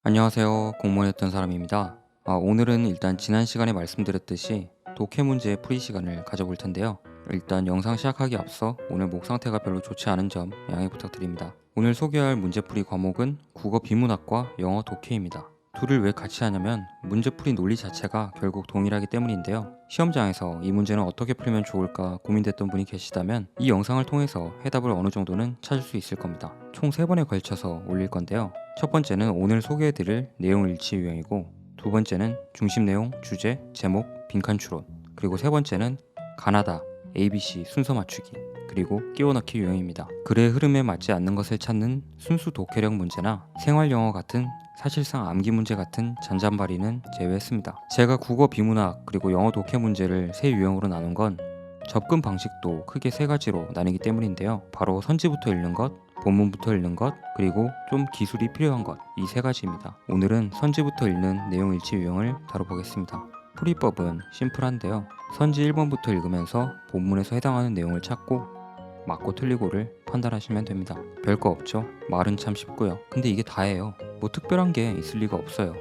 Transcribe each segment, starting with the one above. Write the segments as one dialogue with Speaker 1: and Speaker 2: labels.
Speaker 1: 안녕하세요. 공무원했던 사람입니다. 오늘은 일단 지난 시간에 말씀드렸듯이 독해 문제 풀이 시간을 가져볼 텐데요. 일단 영상 시작하기 앞서 오늘 목 상태가 별로 좋지 않은 점 양해 부탁드립니다. 오늘 소개할 문제풀이 과목은 국어 비문학과 영어 독해입니다. 둘을 왜 같이 하냐면 문제풀이 논리 자체가 결국 동일하기 때문인데요. 시험장에서 이 문제는 어떻게 풀면 좋을까 고민됐던 분이 계시다면 이 영상을 통해서 해답을 어느 정도는 찾을 수 있을 겁니다. 총 3번에 걸쳐서 올릴 건데요. 첫 번째는 오늘 소개해드릴 내용 일치 유형이고, 두 번째는 중심 내용, 주제, 제목, 빈칸 추론, 그리고 세 번째는 가나다, ABC 순서 맞추기, 그리고 끼워 넣기 유형입니다. 글의 흐름에 맞지 않는 것을 찾는 순수 독해력 문제나 생활 영어 같은 사실상 암기 문제 같은 잔잔바리는 제외했습니다. 제가 국어 비문학 그리고 영어 독해 문제를 세 유형으로 나눈 건 접근 방식도 크게 세 가지로 나뉘기 때문인데요. 바로 선지부터 읽는 것, 본문부터 읽는 것, 그리고 좀 기술이 필요한 것, 이 세 가지입니다. 오늘은 선지부터 읽는 내용 일치 유형을 다뤄보겠습니다. 풀이법은 심플한데요. 선지 1번부터 읽으면서 본문에서 해당하는 내용을 찾고 맞고 틀리고를 판단하시면 됩니다. 별거 없죠? 말은 참 쉽고요. 근데 이게 다예요. 뭐 특별한 게 있을 리가 없어요.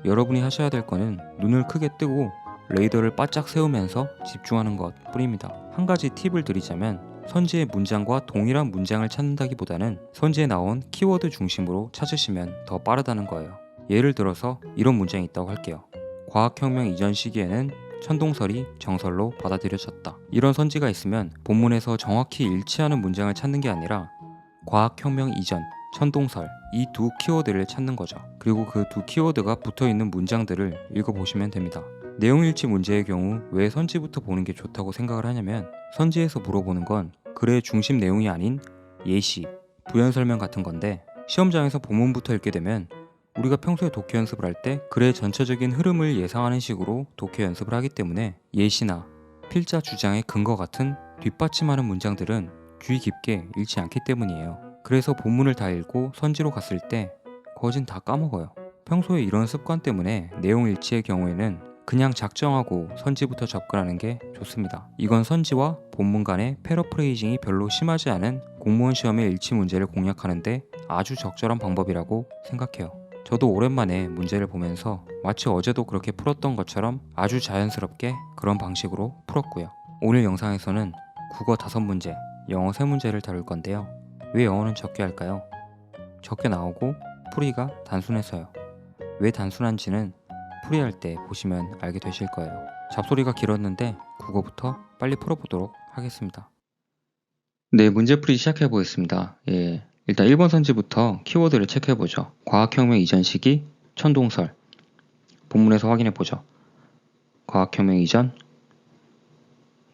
Speaker 1: 여러분이 하셔야 될 거는 눈을 크게 뜨고 레이더를 바짝 세우면서 집중하는 것 뿐입니다. 한 가지 팁을 드리자면 선지의 문장과 동일한 문장을 찾는다기보다는 선지에 나온 키워드 중심으로 찾으시면 더 빠르다는 거예요. 예를 들어서 이런 문장이 있다고 할게요. 과학혁명 이전 시기에는 천동설이 정설로 받아들여졌다. 이런 선지가 있으면 본문에서 정확히 일치하는 문장을 찾는 게 아니라 과학혁명 이전, 천동설 이 두 키워드를 찾는 거죠. 그리고 그 두 키워드가 붙어있는 문장들을 읽어보시면 됩니다. 내용일치 문제의 경우 왜 선지부터 보는 게 좋다고 생각을 하냐면 선지에서 물어보는 건 글의 중심 내용이 아닌 예시, 부연 설명 같은 건데 시험장에서 본문부터 읽게 되면 우리가 평소에 독해 연습을 할 때 글의 전체적인 흐름을 예상하는 식으로 독해 연습을 하기 때문에 예시나 필자 주장의 근거 같은 뒷받침하는 문장들은 귀 깊게 읽지 않기 때문이에요. 그래서 본문을 다 읽고 선지로 갔을 때 거진 다 까먹어요. 평소에 이런 습관 때문에 내용 일치의 경우에는 그냥 작정하고 선지부터 접근하는 게 좋습니다. 이건 선지와 본문 간의 패러프레이징이 별로 심하지 않은 공무원 시험의 일치 문제를 공략하는데 아주 적절한 방법이라고 생각해요. 저도 오랜만에 문제를 보면서 마치 어제도 그렇게 풀었던 것처럼 아주 자연스럽게 그런 방식으로 풀었고요. 오늘 영상에서는 국어 5문제, 영어 3문제를 다룰 건데요. 왜 영어는 적게 할까요? 적게 나오고 풀이가 단순해서요. 왜 단순한지는 풀이할 때 보시면 알게 되실 거예요. 잡소리가 길었는데 국어부터 빨리 풀어보도록 하겠습니다. 네, 문제풀이 시작해 보겠습니다. 일단 1번 선지부터 키워드를 체크해보죠. 과학혁명 이전 시기, 천동설. 본문에서 확인해보죠. 과학혁명 이전,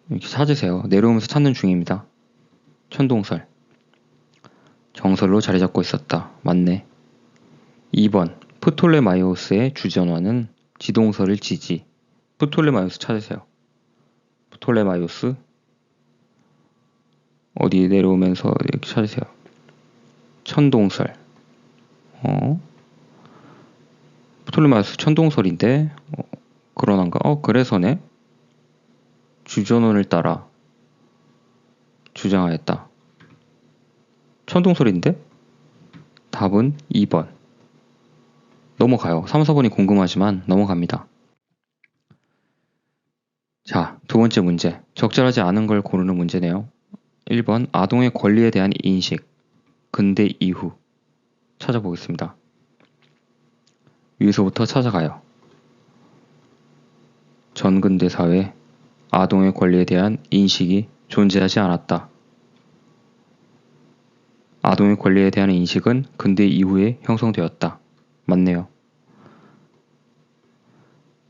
Speaker 1: 이렇게 찾으세요. 내려오면서 찾는 중입니다. 천동설. 정설로 자리 잡고 있었다. 맞네. 2번, 프톨레마이오스의 주전화는 지동설을 지지. 프톨레마이오스 찾으세요. 프톨레마이오스. 어디 내려오면서 이렇게 찾으세요. 천동설. 프톨레마이오스 천동설인데 그러난가? 그래서네. 주전원을 따라 주장하였다. 천동설인데? 답은 2번. 넘어가요. 3, 4번이 궁금하지만 넘어갑니다. 자, 두 번째 문제. 적절하지 않은 걸 고르는 문제네요. 1번 아동의 권리에 대한 인식. 근대 이후. 찾아보겠습니다. 위에서부터 찾아가요. 전근대 사회 아동의 권리에 대한 인식이 존재하지 않았다. 아동의 권리에 대한 인식은 근대 이후에 형성되었다. 맞네요.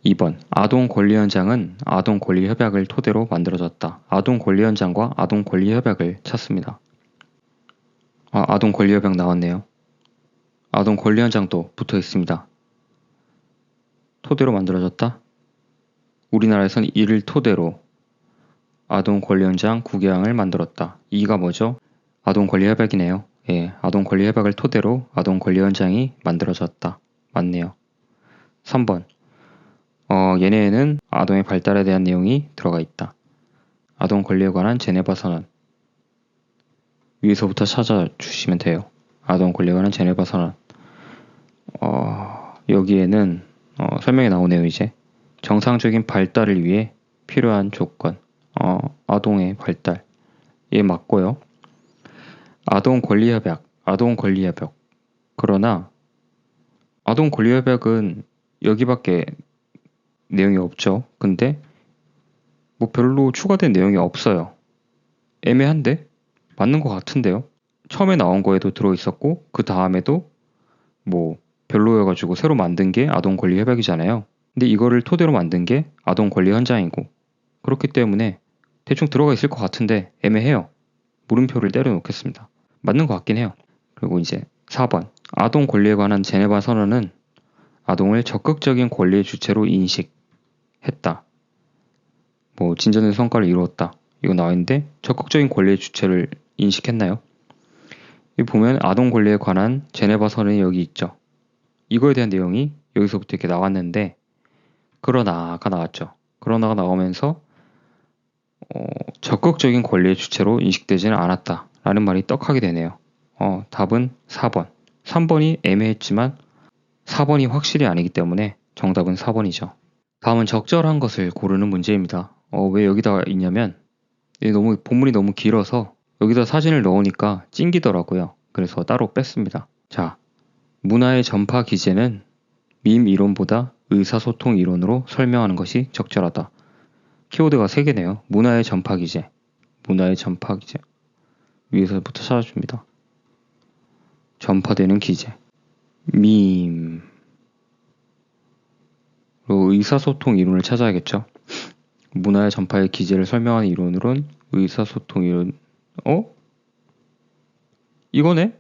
Speaker 1: 2번 아동권리헌장은 아동권리협약을 토대로 만들어졌다. 아동권리헌장과 아동권리협약을 찾습니다. 아동권리협약 나왔네요. 아동권리헌장도 붙어 있습니다. 토대로 만들어졌다? 우리나라에선 이를 토대로 아동권리헌장 9개항을 만들었다. 이가 뭐죠? 아동권리협약이네요. 아동권리협약을 토대로 아동권리헌장이 만들어졌다. 맞네요. 3번 얘네에는 아동의 발달에 대한 내용이 들어가 있다. 아동 권리에 관한 제네바 선언. 위에서부터 찾아주시면 돼요. 아동 권리에 관한 제네바 선언. 여기에는 설명이 나오네요. 이제 정상적인 발달을 위해 필요한 조건, 아동의 발달 에 맞고요. 아동 권리협약. 그러나 아동 권리협약은 여기밖에 내용이 없죠. 근데 뭐 별로 추가된 내용이 없어요. 애매한데? 맞는 것 같은데요. 처음에 나온 거에도 들어있었고 그 다음에도 뭐 별로여가지고 새로 만든 게 아동 권리 협약이잖아요. 근데 이거를 토대로 만든 게 아동 권리 헌장이고, 그렇기 때문에 대충 들어가 있을 것 같은데 애매해요. 물음표를 때려놓겠습니다. 맞는 것 같긴 해요. 그리고 이제 4번. 아동 권리에 관한 제네바 선언은 아동을 적극적인 권리의 주체로 인식했다. 뭐 진전된 성과를 이루었다. 이거 나와 있는데 적극적인 권리의 주체를 인식했나요? 여기 보면 아동 권리에 관한 제네바 선언이 여기 있죠. 이거에 대한 내용이 여기서부터 이렇게 나왔는데, 그러나가 나왔죠. 그러나가 나오면서 적극적인 권리의 주체로 인식되지는 않았다라는 말이 떡하게 되네요. 답은 4번. 3번이 애매했지만 4번이 확실히 아니기 때문에 정답은 4번이죠. 다음은 적절한 것을 고르는 문제입니다. 왜 여기다가 있냐면 너무 본문이 너무 길어서 여기다 사진을 넣으니까 찡기더라고요. 그래서 따로 뺐습니다. 자, 문화의 전파 기제는 밈 이론보다 의사소통 이론으로 설명하는 것이 적절하다. 키워드가 3개네요. 문화의 전파 기제. 위에서부터 찾아줍니다. 전파되는 기제. 밈. 그리고 의사소통 이론을 찾아야겠죠. 문화의 전파의 기제를 설명하는 이론으론 의사소통 이론. 이거네?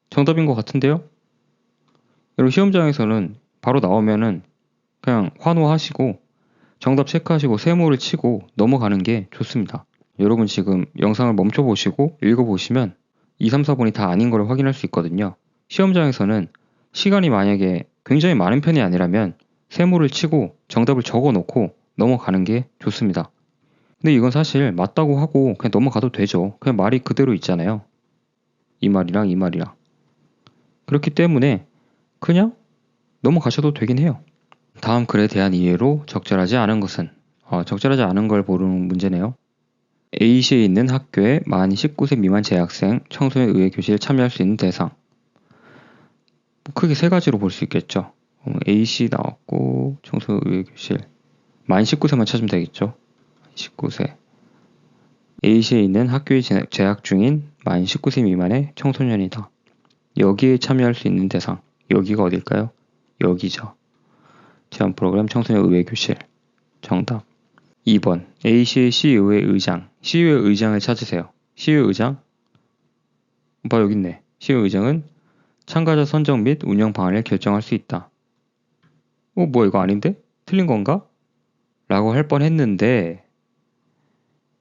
Speaker 1: 정답인 것 같은데요? 여러분 시험장에서는 바로 나오면은 그냥 환호하시고 정답 체크하시고 세모를 치고 넘어가는 게 좋습니다. 여러분 지금 영상을 멈춰보시고 읽어보시면 2, 3, 4번이 다 아닌 걸 확인할 수 있거든요. 시험장에서는 시간이 만약에 굉장히 많은 편이 아니라면 세모를 치고 정답을 적어놓고 넘어가는 게 좋습니다. 근데 이건 사실 맞다고 하고 그냥 넘어가도 되죠. 그냥 말이 그대로 있잖아요. 이 말이랑 이 말이랑. 그렇기 때문에 그냥 넘어가셔도 되긴 해요. 다음 글에 대한 이해로 적절하지 않은 것은 적절하지 않은 걸 모르는 문제네요. A시에 있는 학교에 만 19세 미만 재학생, 청소년 의회 교실에 참여할 수 있는 대상. 크게 3가지로 볼 수 있겠죠. A시 나왔고 청소년 의회 교실. 만 19세만 찾으면 되겠죠. 19세. A시에 있는 학교에 재학 중인 만 19세 미만의 청소년이다. 여기에 참여할 수 있는 대상. 여기가 어딜까요? 여기죠. 제한 프로그램 청소년 의회 교실. 정답. 2번. A시의 시의회 의장. 시의회 의장을 찾으세요. 시의회 의장? 여기 있네. 시의회 의장은 참가자 선정 및 운영 방안을 결정할 수 있다. 뭐야 이거 아닌데? 틀린 건가? 라고 할 뻔했는데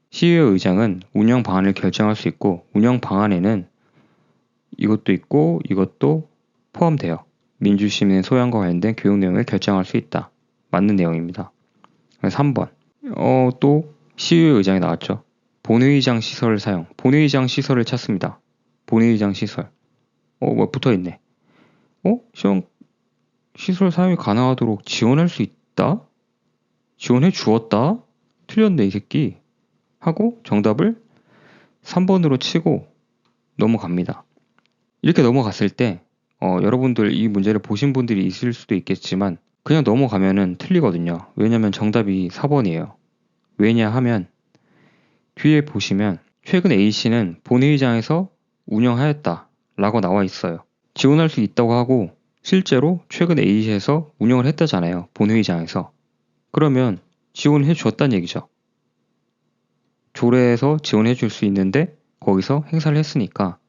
Speaker 1: 시의회 의장은 운영 방안을 결정할 수 있고 운영 방안에는 이것도 있고 이것도 포함돼요. 민주시민의 소양과 관련된 교육 내용을 결정할 수 있다. 맞는 내용입니다. 3번. 또 시의회 의장이 나왔죠. 본회의장 시설 사용. 본회의장 시설을 찾습니다. 본회의장 시설. 붙어있네. 시험 시설 사용이 가능하도록 지원할 수 있다? 지원해 주었다? 틀렸네 이 새끼. 하고 정답을 3번으로 치고 넘어갑니다. 이렇게 넘어갔을 때 여러분들 이 문제를 보신 분들이 있을 수도 있겠지만 그냥 넘어가면은 틀리거든요. 왜냐면 정답이 4번이에요. 왜냐하면 뒤에 보시면 최근 A씨는 본회의장에서 운영하였다 라고 나와 있어요. 지원할 수 있다고 하고 실제로 최근 A씨에서 운영을 했다잖아요. 본회의장에서. 그러면 지원해 주었다는 얘기죠. 조례에서 지원해 줄 수 있는데 거기서 행사를 했으니까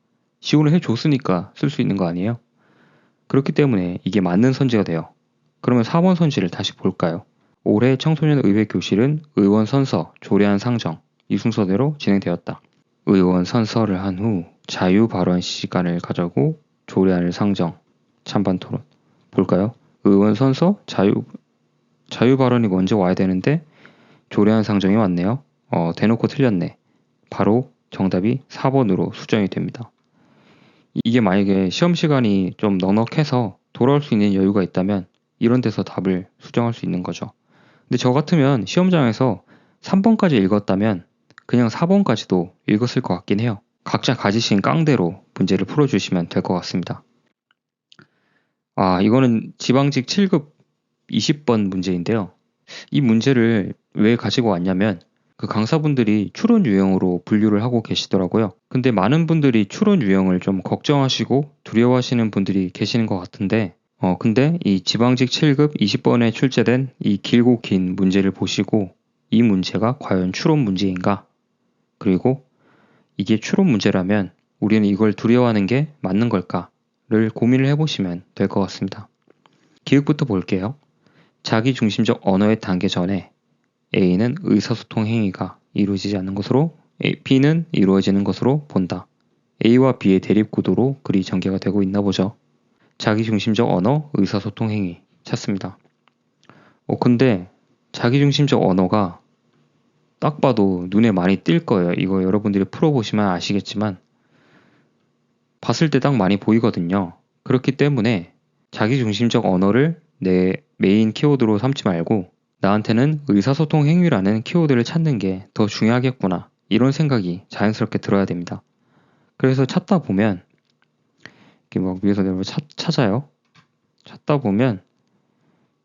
Speaker 1: 지원을 해줬으니까 쓸 수 있는 거 아니에요? 그렇기 때문에 이게 맞는 선지가 돼요. 그러면 4번 선지를 다시 볼까요? 올해 청소년 의회 교실은 의원 선서, 조례안 상정 이 순서대로 진행되었다. 의원 선서를 한 후 자유 발언 시간을 가져고 조례안을 상정, 찬반 토론. 볼까요? 의원 선서, 자유 발언이 먼저 와야 되는데 조례안 상정이 왔네요. 대놓고 틀렸네. 바로 정답이 4번으로 수정이 됩니다. 이게 만약에 시험 시간이 좀 넉넉해서 돌아올 수 있는 여유가 있다면 이런 데서 답을 수정할 수 있는 거죠. 근데 저 같으면 시험장에서 3번까지 읽었다면 그냥 4번까지도 읽었을 것 같긴 해요. 각자 가지신 깡대로 문제를 풀어주시면 될 것 같습니다. 이거는 지방직 7급 20번 문제인데요. 이 문제를 왜 가지고 왔냐면 그 강사분들이 추론 유형으로 분류를 하고 계시더라고요. 근데 많은 분들이 추론 유형을 좀 걱정하시고 두려워하시는 분들이 계시는 것 같은데 근데 이 지방직 7급 20번에 출제된 이 길고 긴 문제를 보시고 이 문제가 과연 추론 문제인가? 그리고 이게 추론 문제라면 우리는 이걸 두려워하는 게 맞는 걸까를 고민을 해보시면 될 것 같습니다. 기획부터 볼게요. 자기중심적 언어의 단계 전에 A는 의사소통 행위가 이루어지지 않는 것으로 B는 이루어지는 것으로 본다. A와 B의 대립구도로 글이 전개가 되고 있나 보죠. 자기중심적 언어, 의사소통 행위 찾습니다. 근데 자기중심적 언어가 딱 봐도 눈에 많이 띌 거예요. 이거 여러분들이 풀어보시면 아시겠지만 봤을 때 딱 많이 보이거든요. 그렇기 때문에 자기중심적 언어를 내 메인 키워드로 삼지 말고 나한테는 의사소통 행위라는 키워드를 찾는 게 더 중요하겠구나. 이런 생각이 자연스럽게 들어야 됩니다. 그래서 찾다 보면 이렇게 막 위에서 내려 찾아요. 찾다 보면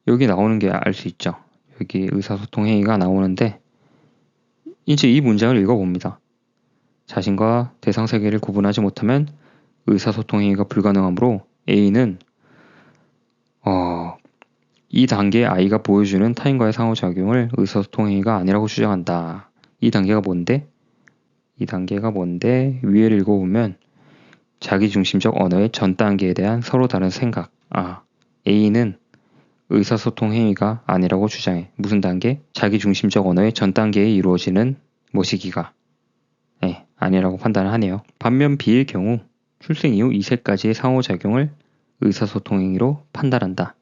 Speaker 1: 여기 나오는 게 알 수 있죠. 여기 의사소통 행위가 나오는데 이제 이 문장을 읽어봅니다. 자신과 대상 세계를 구분하지 못하면 의사소통 행위가 불가능하므로 A는 이 단계의 I가 보여주는 타인과의 상호작용을 의사소통 행위가 아니라고 주장한다. 이 단계가 뭔데? 이 단계가 뭔데? 위에를 읽어보면 자기중심적 언어의 전 단계에 대한 서로 다른 생각. A는 의사소통 행위가 아니라고 주장해. 무슨 단계? 자기중심적 언어의 전 단계에 이루어지는 모시기가 아니라고 판단을 하네요. 반면 B의 경우 출생 이후 2세까지의 상호작용을 의사소통 행위로 판단한다.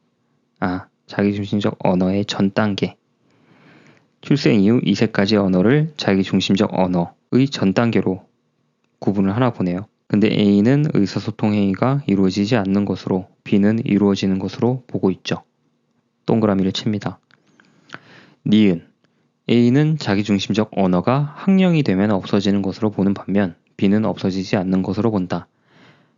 Speaker 1: 자기중심적 언어의 전 단계. 출생 이후 2세까지의 언어를 자기중심적 언어의 전 단계로 구분을 하나 보네요. 근데 A는 의사소통 행위가 이루어지지 않는 것으로 B는 이루어지는 것으로 보고 있죠. 동그라미를 칩니다. 니은 A는 자기중심적 언어가 학령이 되면 없어지는 것으로 보는 반면 B는 없어지지 않는 것으로 본다.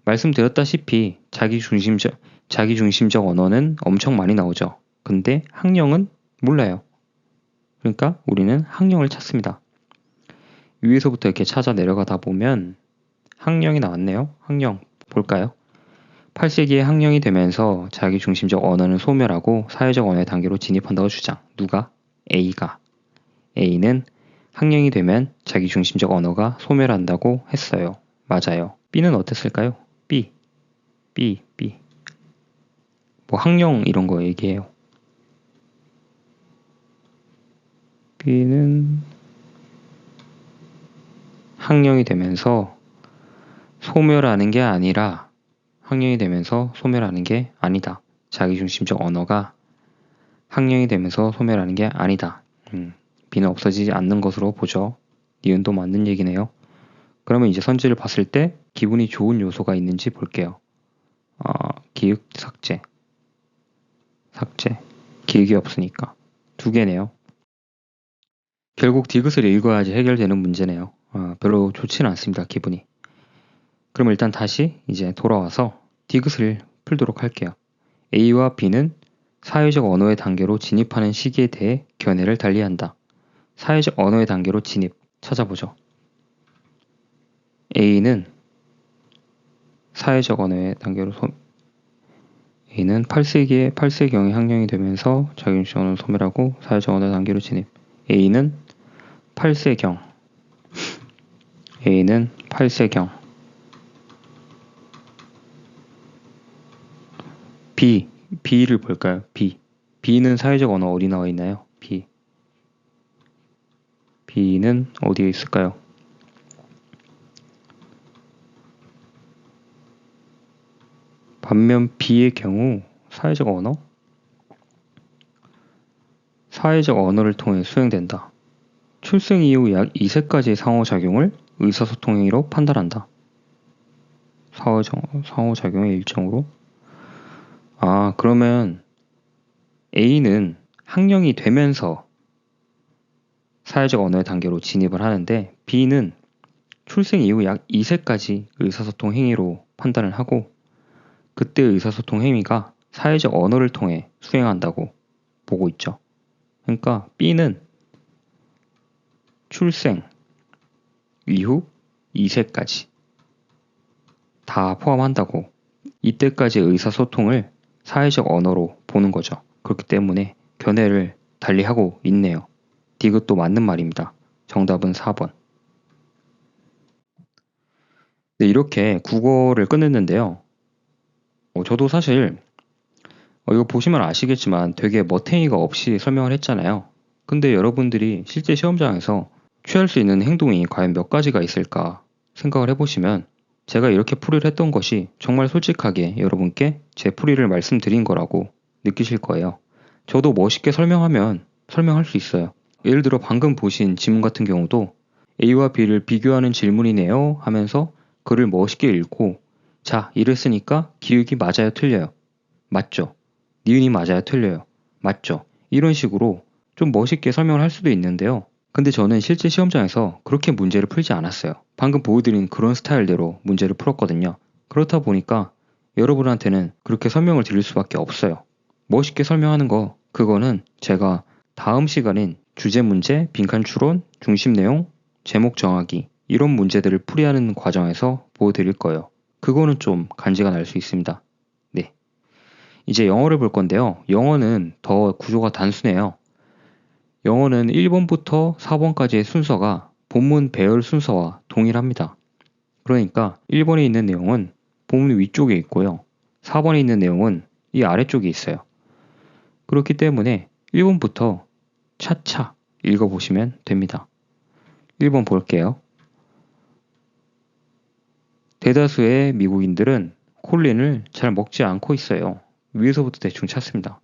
Speaker 1: 말씀드렸다시피 자기중심적 언어는 엄청 많이 나오죠. 근데 학령은 몰라요. 그러니까 우리는 학령을 찾습니다. 위에서부터 이렇게 찾아 내려가다 보면 학령이 나왔네요. 학령 볼까요? 8세기에 학령이 되면서 자기중심적 언어는 소멸하고 사회적 언어의 단계로 진입한다고 주장. 누가? A가. A는 학령이 되면 자기중심적 언어가 소멸한다고 했어요. 맞아요. B는 어땠을까요? B. 뭐 학령 이런 거 얘기해요. B는 학령이 되면서 소멸하는 게 아니라 학령이 되면서 소멸하는 게 아니다. 자기중심적 언어가 학령이 되면서 소멸하는 게 아니다. B는 없어지지 않는 것으로 보죠. 니은도 맞는 얘기네요. 그러면 이제 선지를 봤을 때 기분이 좋은 요소가 있는지 볼게요. 기획 삭제. 기획이 없으니까. 2개네요. 결국 디귿을 읽어야지 해결되는 문제네요. 별로 좋지는 않습니다. 기분이. 그럼 일단 다시 이제 돌아와서 디귿을 풀도록 할게요. A와 B는 사회적 언어의 단계로 진입하는 시기에 대해 견해를 달리한다. 사회적 언어의 단계로 진입 찾아보죠. A는 사회적 언어의 단계로 A는 8세경에 학령이 되면서 자기중심 언어를 소멸하고 사회적 언어 단계로 진입. A는 8세경. B를 볼까요? B는 사회적 언어 어디 나와 있나요? B는 어디에 있을까요? 반면 B의 경우 사회적 언어를 통해 수행된다. 출생 이후 약 2세까지의 상호작용을 의사소통 행위로 판단한다. 상호작용의 일정으로 그러면 A는 학령이 되면서 사회적 언어의 단계로 진입을 하는데 B는 출생 이후 약 2세까지 의사소통 행위로 판단을 하고 그때 의사소통 행위가 사회적 언어를 통해 수행한다고 보고 있죠. 그러니까 B는 출생 이후 2세까지 다 포함한다고 이때까지 의사소통을 사회적 언어로 보는 거죠. 그렇기 때문에 견해를 달리하고 있네요. 디귿도 맞는 말입니다. 정답은 4번. 네, 이렇게 국어를 끝냈는데요. 저도 사실 이거 보시면 아시겠지만 되게 멋탱이가 없이 설명을 했잖아요. 근데 여러분들이 실제 시험장에서 취할 수 있는 행동이 과연 몇 가지가 있을까 생각을 해보시면 제가 이렇게 풀이를 했던 것이 정말 솔직하게 여러분께 제 풀이를 말씀드린 거라고 느끼실 거예요. 저도 멋있게 설명하면 설명할 수 있어요. 예를 들어 방금 보신 지문 같은 경우도 A와 B를 비교하는 질문이네요 하면서 글을 멋있게 읽고 자, 이랬으니까 기역이 맞아요, 틀려요? 맞죠? 니은이 맞아요, 틀려요? 맞죠? 이런 식으로 좀 멋있게 설명을 할 수도 있는데요. 근데 저는 실제 시험장에서 그렇게 문제를 풀지 않았어요. 방금 보여드린 그런 스타일대로 문제를 풀었거든요. 그렇다 보니까 여러분한테는 그렇게 설명을 드릴 수밖에 없어요. 멋있게 설명하는 거, 그거는 제가 다음 시간인 주제 문제, 빈칸 추론, 중심 내용, 제목 정하기 이런 문제들을 풀이하는 과정에서 보여드릴 거예요. 그거는 좀 간지가 날 수 있습니다. 네. 이제 영어를 볼 건데요. 영어는 더 구조가 단순해요. 영어는 1번부터 4번까지의 순서가 본문 배열 순서와 동일합니다. 그러니까 1번에 있는 내용은 본문 위쪽에 있고요. 4번에 있는 내용은 이 아래쪽에 있어요. 그렇기 때문에 1번부터 차차 읽어보시면 됩니다. 1번 볼게요. 대다수의 미국인들은 콜린을 잘 먹지 않고 있어요. 위에서부터 대충 찾습니다.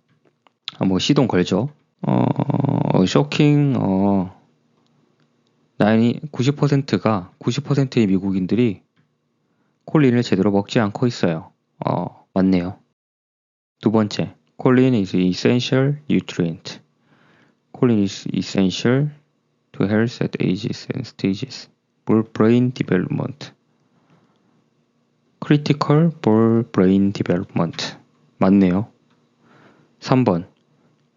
Speaker 1: 시동 걸죠. 쇼킹, 90%가 90%의 미국인들이 콜린을 제대로 먹지 않고 있어요. 맞네요. 두 번째, 콜린 is essential nutrient. 콜린 is essential to health at ages and stages for brain development. critical for brain development. 맞네요. 3번,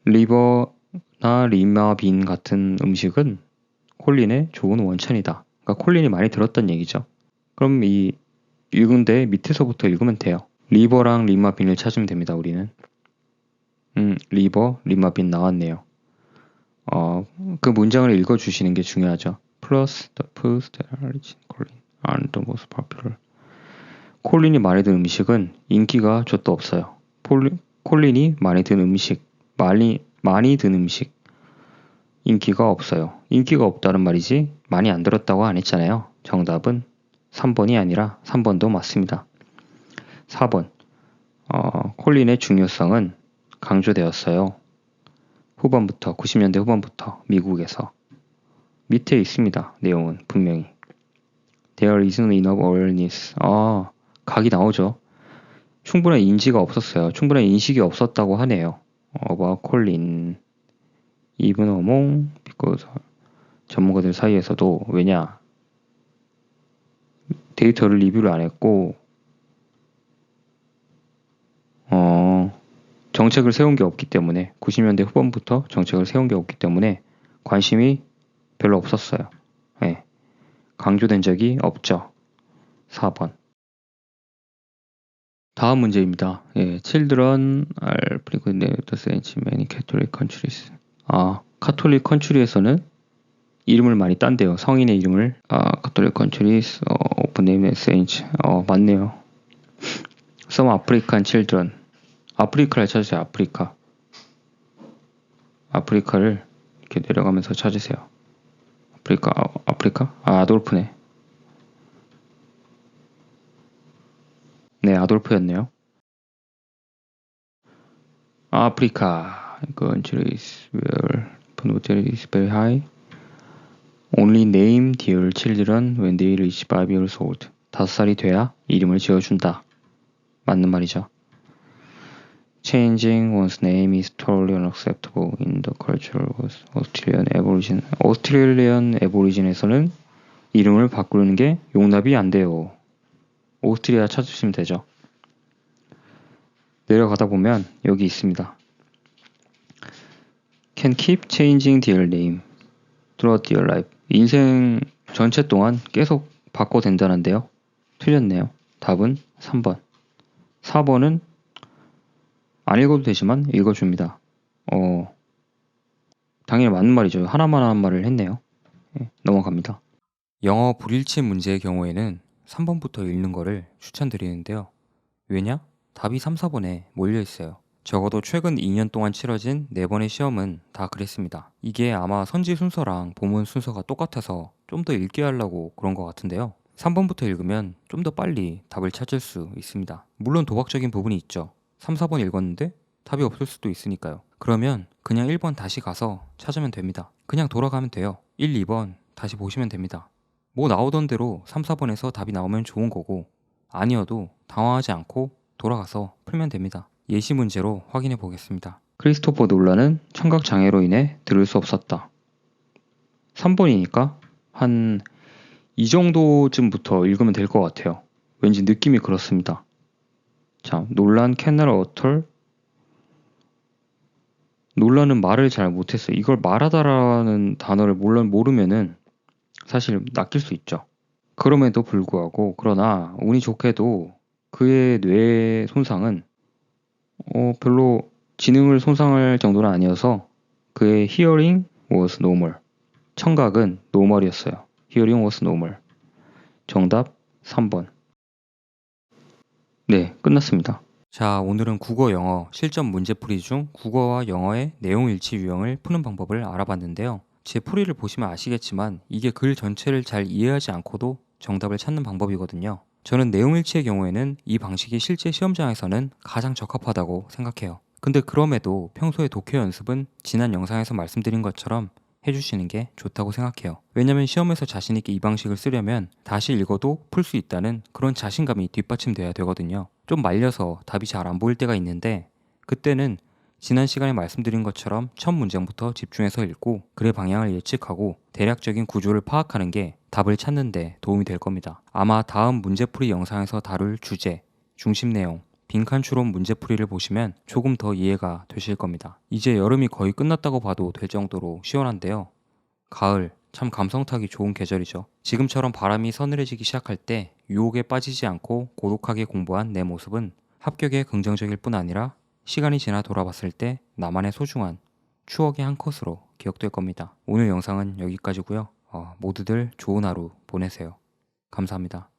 Speaker 1: 리버나 리마빈 같은 음식은 콜린의 좋은 원천이다. 그러니까 콜린이 많이 들었단 얘기죠. 그럼 이 읽은데 밑에서부터 읽으면 돼요. 리버랑 리마빈을 찾으면 됩니다. 우리는. 리버, 리마빈 나왔네요. 그 문장을 읽어주시는 게 중요하죠. Plus the foods that are rich in choline are the most popular. 콜린이 많이 든 음식은 인기가 좆도 없어요. 콜린이 많이 든 음식, 많이 든 음식, 인기가 없어요. 인기가 없다는 말이지 많이 안 들었다고 안 했잖아요. 정답은 3번이 아니라 3번도 맞습니다. 4번, 콜린의 중요성은 강조되었어요. 90년대 후반부터 미국에서. 밑에 있습니다. 내용은 분명히. There isn't enough awareness. 각이 나오죠. 충분한 인지가 없었어요. 충분한 인식이 없었다고 하네요. about 콜린. even among because 전문가들 사이에서도 왜냐? 데이터를 리뷰를 안 했고 정책을 세운 게 없기 때문에 90년대 후반부터 정책을 세운 게 없기 때문에 관심이 별로 없었어요. 네. 강조된 적이 없죠. 4번. 다음 문제입니다. Children are frequently sent in many Catholic countries. 카톨릭 컨트리에서는 이름을 많이 딴대요. 성인의 이름을. Catholic countries often name saints. 맞네요. Some African children. 아프리카를 찾으세요. 아프리카를 이렇게 내려가면서 찾으세요. 아프리카? 아돌프네. 네, 아돌프였네요. 아프리카 countries where poverty is very high. Only name their children when they reach 5 years old. 5살이 돼야 이름을 지어준다. 맞는 말이죠. changing one's name is totally unacceptable in the culture of Australian Aborigine. 오스트레일리안 애보리진에서는 이름을 바꾸는 게 용납이 안 돼요. 오스트리아 찾으시면 되죠. 내려가다 보면 여기 있습니다. Can keep changing their name throughout their life. 인생 전체 동안 계속 바꿔도 된다는데요. 틀렸네요. 답은 3번. 4번은 안 읽어도 되지만 읽어줍니다. 당연히 맞는 말이죠. 하나만 하는 말을 했네요. 넘어갑니다. 영어 불일치 문제의 경우에는 3번부터 읽는 거를 추천드리는데요. 왜냐? 답이 3, 4번에 몰려 있어요. 적어도 최근 2년 동안 치러진 4번의 시험은 다 그랬습니다. 이게 아마 선지 순서랑 보문 순서가 똑같아서 좀 더 읽게 하려고 그런 것 같은데요. 3번부터 읽으면 좀 더 빨리 답을 찾을 수 있습니다. 물론 도박적인 부분이 있죠. 3, 4번 읽었는데 답이 없을 수도 있으니까요. 그러면 그냥 1번 다시 가서 찾으면 됩니다. 그냥 돌아가면 돼요. 1, 2번 다시 보시면 됩니다. 뭐 나오던 대로 3, 4번에서 답이 나오면 좋은 거고 아니어도 당황하지 않고 돌아가서 풀면 됩니다. 예시 문제로 확인해 보겠습니다. 크리스토퍼 놀란은 청각 장애로 인해 들을 수 없었다. 3번이니까 한 이 정도쯤부터 읽으면 될 것 같아요. 왠지 느낌이 그렇습니다. 자, 놀란 캐널 어털. 놀란은 말을 잘 못했어요. 이걸 말하다라는 단어를 모르면은 사실 낚일 수 있죠. 그럼에도 불구하고 그러나 운이 좋게도 그의 뇌 손상은 별로 지능을 손상할 정도는 아니어서 그의 hearing was normal. 청각은 normal이었어요. hearing was normal. 정답 3번. 네, 끝났습니다. 자, 오늘은 국어 영어 실전 문제풀이 중 국어와 영어의 내용 일치 유형을 푸는 방법을 알아봤는데요. 제 풀이를 보시면 아시겠지만 이게 글 전체를 잘 이해하지 않고도 정답을 찾는 방법이거든요. 저는 내용 일치의 경우에는 이 방식이 실제 시험장에서는 가장 적합하다고 생각해요. 근데 그럼에도 평소에 독해 연습은 지난 영상에서 말씀드린 것처럼 해주시는 게 좋다고 생각해요. 왜냐면 시험에서 자신있게 이 방식을 쓰려면 다시 읽어도 풀 수 있다는 그런 자신감이 뒷받침돼야 되거든요. 좀 말려서 답이 잘 안 보일 때가 있는데 그때는 지난 시간에 말씀드린 것처럼 첫 문장부터 집중해서 읽고 글의 방향을 예측하고 대략적인 구조를 파악하는 게 답을 찾는 데 도움이 될 겁니다. 아마 다음 문제풀이 영상에서 다룰 주제, 중심 내용, 빈칸 추론 문제풀이를 보시면 조금 더 이해가 되실 겁니다. 이제 여름이 거의 끝났다고 봐도 될 정도로 시원한데요. 가을, 참 감성 타기 좋은 계절이죠. 지금처럼 바람이 서늘해지기 시작할 때 유혹에 빠지지 않고 고독하게 공부한 내 모습은 합격에 긍정적일 뿐 아니라 시간이 지나 돌아봤을 때 나만의 소중한 추억의 한 컷으로 기억될 겁니다. 오늘 영상은 여기까지고요. 모두들 좋은 하루 보내세요. 감사합니다.